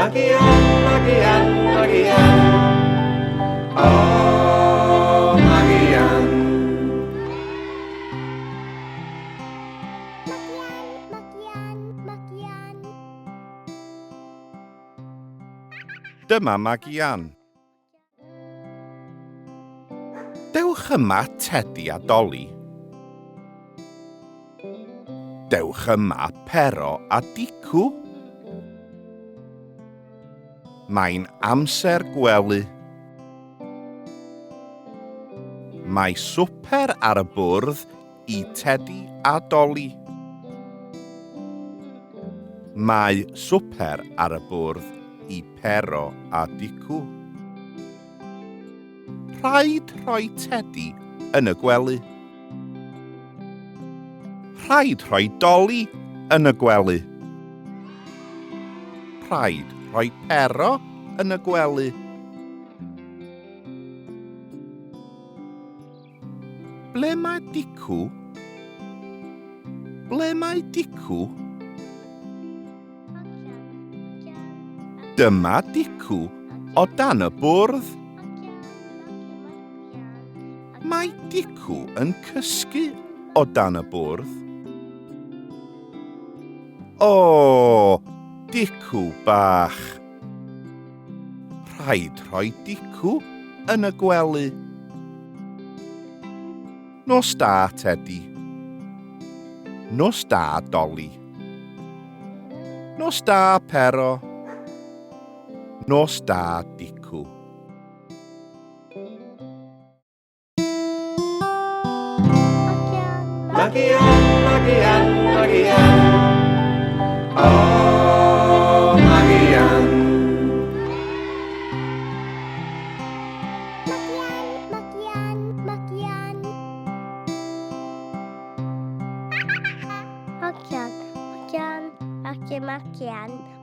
Magian, Magian, Magian. Oh, Magian. Dyma Magian. Dewch yma Tedi a Dolly. Dewch yma Pero a Dicw. Mae'n amser gwely. Mae swper ar y bwrdd I Tedi a Dolly. Mae swper ar y bwrdd I Pero a Dicw. Rhaid rhoi Tedi yn y gwely. Rhaid rhoi Dolly yn y gwely. Rhaid rhoi Pero yn y gwely. Ble mae Dicw? Ble mae Dicw? Dyma Dicw o dan y bwrdd. Mae Dicw yn cysgu o dan y bwrdd. O, Dicw bach. Rhaid rhoi Dicw yn y gwely. Nos da, Tedi. Nos da, Dolly. Nos da, Pero. Nos da, Dicw. Magian, Magian, Magian. Oh, Magian. Magian.